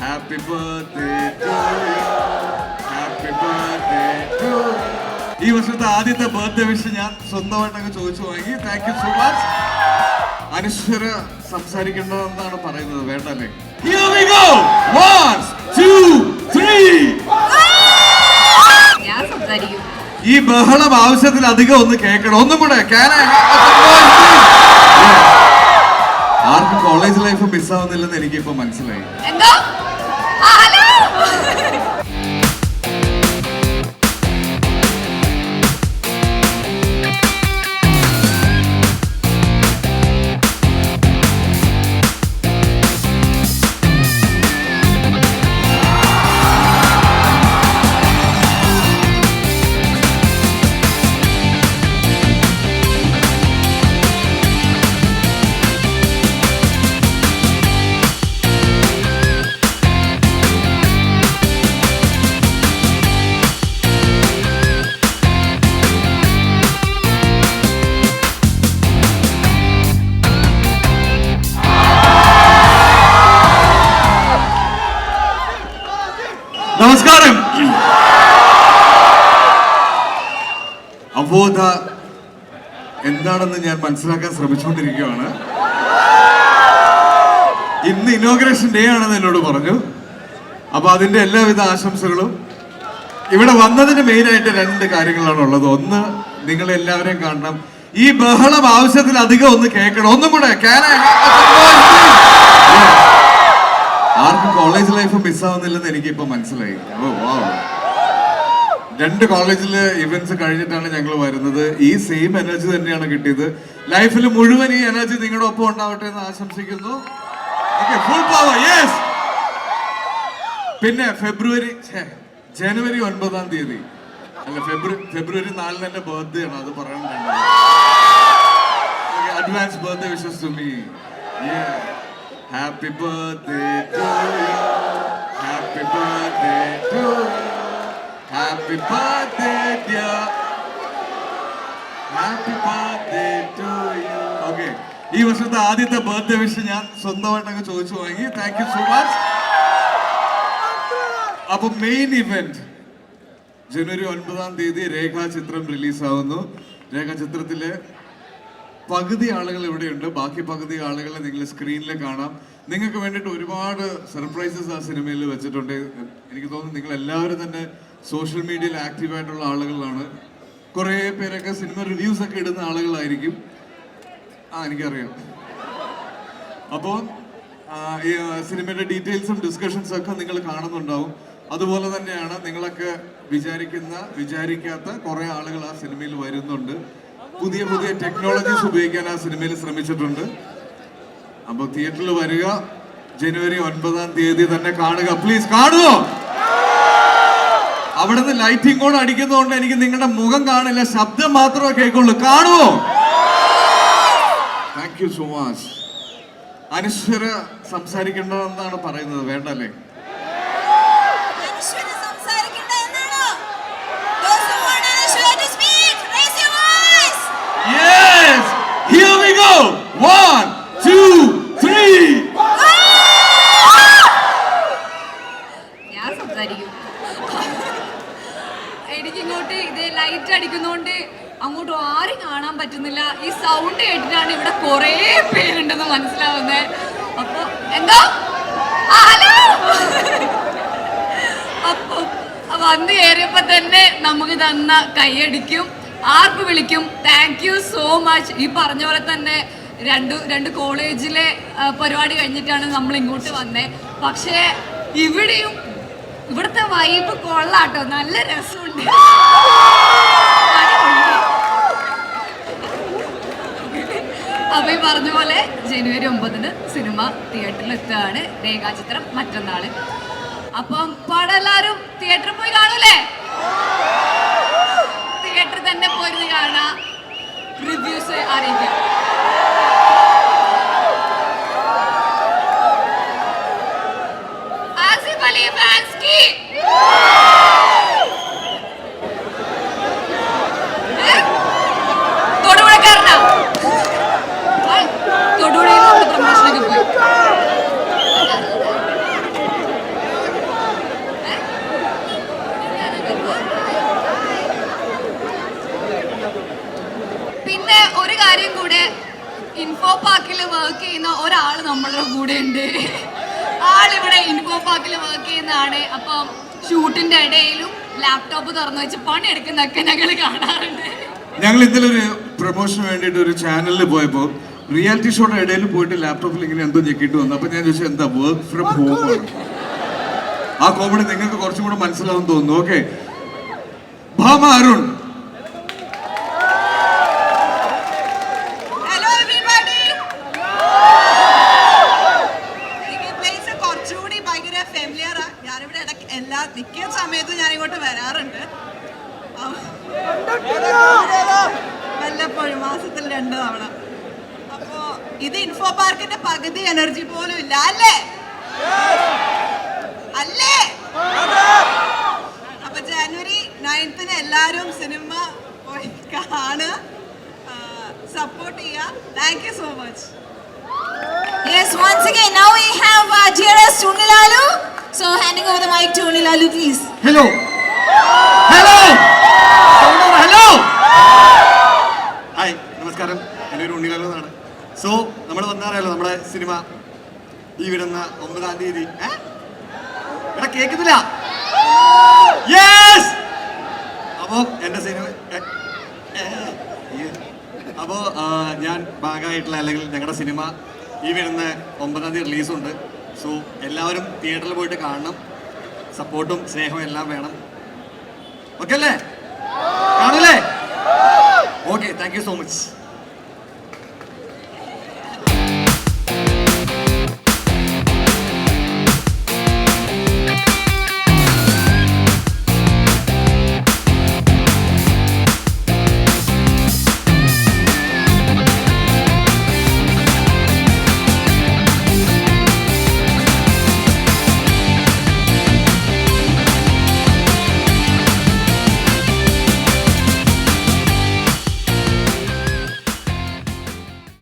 Happy birthday to you, happy birthday to you. ഈ വർഷത്തെ ആദ്യത്തെ ബർത്ത്ഡേ വിഷ് ഞാൻ സ്വന്തമായിട്ടൊക്കെ ചോദിച്ചു വാങ്ങി. Thank you so much. Anaswara സംസാരിക്കേണ്ടതെന്നാണ് പറയുന്നത്, വേണ്ടല്ലേ? Here we go. 1, 2, 3. ഞാൻ സംസാരിക്കും. ഈ ബഹളം ആവശ്യത്തിലധികം ഒന്ന് കേൾക്കണം. ഒന്നും കൂടെ. ആർക്കും കോളേജ് ലൈഫ് മിസ്സാവുന്നില്ലെന്ന് എനിക്കിപ്പോ മനസ്സിലായി. എന്താ? ഹലോ. നമസ്കാരം. അവബോധ എന്താണെന്ന് ഞാൻ മനസ്സിലാക്കാൻ ശ്രമിച്ചുകൊണ്ടിരിക്കുകയാണ്. ഇന്ന് ഇനോഗ്രേഷൻ ഡേ ആണെന്ന് എന്നോട് പറഞ്ഞു. അപ്പൊ അതിന്റെ എല്ലാവിധ ആശംസകളും. ഇവിടെ വന്നതിന് മെയിനായിട്ട് 2 കാര്യങ്ങളാണ് ഉള്ളത്. ഒന്ന്, നിങ്ങൾ എല്ലാവരെയും കാണണം. ഈ ബഹളം ആവശ്യത്തിലധികം ഒന്ന് കേൾക്കണം. ഒന്നും കൂടെ. ആർക്കും കോളേജ് ലൈഫ് മിസ്സാവുന്നില്ലെന്ന് എനിക്കിപ്പോ മനസ്സിലായി. 2 കോളേജില് ഇവന്റ്സ് കഴിഞ്ഞിട്ടാണ് ഞങ്ങൾ വരുന്നത്. ഈ സെയിം എനർജി തന്നെയാണ് കിട്ടിയത്. ലൈഫിൽ മുഴുവൻ ഈ എനർജി നിങ്ങളുടെ ഒപ്പം ഉണ്ടാവട്ടെ എന്ന് ആശംസിക്കുന്നു. Full power. യെസ്. പിന്നെ ജനുവരി 9-ാം തീയതി അല്ല, ഫെബ്രുവരി 4 എന്റെ ബർത്ത്ഡേ ആണ്. അത് പറയാൻ advance birthday wishes to me. Happy birthday to you, happy birthday to you, happy birthday dear, happy birthday to you. Okay, ഈ വർഷത്തെ ആദ്യത്തെ ബർത്ത്ഡേ വിഷ് ഞാൻ സ്വന്തമായിട്ടൊക്കെ ചോദിച്ചു വാങ്ങി. Thank you so much. അപ്പൊ മെയിൻ ഇവന്റ് ജനുവരി 9-ാം തീയതി രേഖാചിത്രം റിലീസാവുന്നു. രേഖാചിത്രത്തിലെ പകുതി ആളുകൾ ഇവിടെയുണ്ട്, ബാക്കി പകുതി ആളുകളെ നിങ്ങൾ സ്ക്രീനിൽ കാണാം. നിങ്ങൾക്ക് വേണ്ടിയിട്ട് ഒരുപാട് സർപ്രൈസസ് ആ സിനിമയിൽ വെച്ചിട്ടുണ്ട്. എനിക്ക് തോന്നുന്നു നിങ്ങൾ എല്ലാവരും തന്നെ സോഷ്യൽ മീഡിയയിൽ ആക്റ്റീവായിട്ടുള്ള ആളുകളാണ്. കുറേ പേരൊക്കെ സിനിമ റിവ്യൂസ് ഒക്കെ ഇടുന്ന ആളുകളായിരിക്കും. എനിക്കറിയാം. അപ്പോൾ ഈ സിനിമയുടെ ഡീറ്റെയിൽസും ഡിസ്കഷൻസും ഒക്കെ നിങ്ങൾ കാണുന്നുണ്ടാവും. അതുപോലെ തന്നെയാണ് നിങ്ങളൊക്കെ വിചാരിക്കാത്ത കുറേ ആളുകൾ ആ സിനിമയിൽ വരുന്നുണ്ട്. പുതിയ ടെക്നോളജീസ് ഉപയോഗിക്കാൻ ആ സിനിമയിൽ ശ്രമിച്ചിട്ടുണ്ട്. അപ്പൊ തിയേറ്ററിൽ വരിക. ജനുവരി 9-ാം തീയതി തന്നെ കാണുക. പ്ലീസ് കാണുക. അവിടുന്ന് ലൈറ്റിംഗ് കൂടെ അടിക്കുന്നതുകൊണ്ട് എനിക്ക് നിങ്ങളുടെ മുഖം കാണില്ല, ശബ്ദം മാത്രമേ കേൾക്കുള്ളൂ. കാണുമോ? Thank you so much. Anaswara സംസാരിക്കേണ്ടതെന്നാണ് പറയുന്നത്, വേണ്ടല്ലേ? Yes! Here we go! 1, 2, 3. ഞാൻ സംസാരിക്കും. എനിക്കിങ്ങോട്ട് ഇത് ലൈറ്റ് അടിക്കുന്നോണ്ട് അങ്ങോട്ട് ആരും കാണാൻ പറ്റുന്നില്ല. ഈ സൗണ്ട് കേട്ടിട്ടാണ് ഇവിടെ കുറേ പേരുണ്ടെന്ന് മനസ്സിലാവുന്നത്. അപ്പൊ എന്താ? ഹലോ. അപ്പൊ വന്ന് കയറിയപ്പോ തന്നെ നമുക്ക് തന്ന കൈയടിക്കും, ആർപ്പ് വിളിക്കും. Thank you so much. ഈ പറഞ്ഞ പോലെ തന്നെ രണ്ട് കോളേജിലെ പരിപാടി കഴിഞ്ഞിട്ടാണ് നമ്മൾ ഇങ്ങോട്ട് വന്നത്. പക്ഷേ ഇവിടുത്തെ വൈബ് കൊള്ളാട്ടോ, നല്ല രസമുണ്ട്. അപ്പൊ ഈ പറഞ്ഞ പോലെ ജനുവരി 9-ന് സിനിമ തിയേറ്ററിൽ എത്തുകയാണ്. രേഖാചിത്രം മറ്റന്നാള്. അപ്പം പടം എല്ലാവരും തിയേറ്ററിൽ പോയി കാണൂലേ? തിയേറ്ററിൽ തന്നെ പോയിരുന്ന് കാണാം, റിവ്യൂസ് അറിയിക്കാം. ആസിഫ് അലി ഫാൻസ് की തൊടുപുഴയിൽ പ്രമോഷനൊക്കെ പോയി. ഒരാൾ നമ്മളുടെ കൂടെ ഉണ്ട്. ആളിവിടെ ഇൻഫോ പാർക്കിൽ വർക്ക് ചെയ്യുന്നതാണ്. അപ്പം ഷൂട്ടിന്റെ ഇടയിലും ലാപ്ടോപ്പ് തുറന്നു വെച്ച് പണിയെടുക്കുന്നൊക്കെ ഞങ്ങൾ കാണാറുണ്ട്. ഞങ്ങൾ ഇന്നലെ ഒരു പ്രൊമോഷന് വേണ്ടിയിട്ട് ഒരു ചാനലിൽ പോയപ്പോൾ റിയാലിറ്റി ഷോയുടെ ഇടയിൽ പോയിട്ട് ലാപ്ടോപ്പിൽ ഇങ്ങനെ എന്തോ ഞെക്കിയിട്ട് വന്നു. അപ്പൊ ഞാൻ ചോദിച്ചു എന്താ വർക്ക് ഫ്രം ഹോം ആണ്. ആ കോമഡി നിങ്ങൾക്ക് കുറച്ചും കൂടെ മനസ്സിലാവും തോന്നുന്നു. Okay, Bhama Arun. Hello everybody. എനിക്ക് പ്ലേസ് കുറച്ചുകൂടി ഭയങ്കര ഫെമിലിയറാ. ഞാനിവിടെ ഇടയ്ക്ക് മിക്ക സമയത്തും ഞാൻ ഇങ്ങോട്ട് വരാറുണ്ട്. വല്ലപ്പോഴും മാസത്തിൽ 2 തവണ. അപ്പോ ഇത് ഇൻഫോ പാർക്കിന്റെ പകുതി എനർജി പോലും ഇല്ല അല്ലേ? അല്ലേ? അപ്പൊ ജനുവരി 9th എല്ലാരും സിനിമ പോയി കാണുക, സപ്പോർട്ട് ചെയ്യുക. Thank you so much. Yes, once again, now we have dearest Unilalu. So handing over the mic to Unilalu, please. Hello hello hello hi, നമസ്കാരം. എൻ്റെ ഒരു ഉണ്ണിലാലു എന്നാണ്. സോ നമ്മൾ വന്നാറല്ലോ നമ്മുടെ സിനിമ ഈ വിടുന്ന 9-ാം തീയതി. ഇവിടെ കേൾക്കുന്നില്ല. യെസ്. അപ്പോൾ എൻ്റെ സിനിമ അപ്പോൾ ഞാൻ ഭാഗമായിട്ടുള്ള അല്ലെങ്കിൽ ഞങ്ങളുടെ സിനിമ ഈ വരുന്ന 9-ാം തീയതി റിലീസുണ്ട്. സോ എല്ലാവരും തിയേറ്ററിൽ പോയിട്ട് കാണണം. സപ്പോർട്ടും സ്നേഹവും എല്ലാം വേണം. ഓക്കെ അല്ലേ? കാണൂലേ? Okay, thank you so much.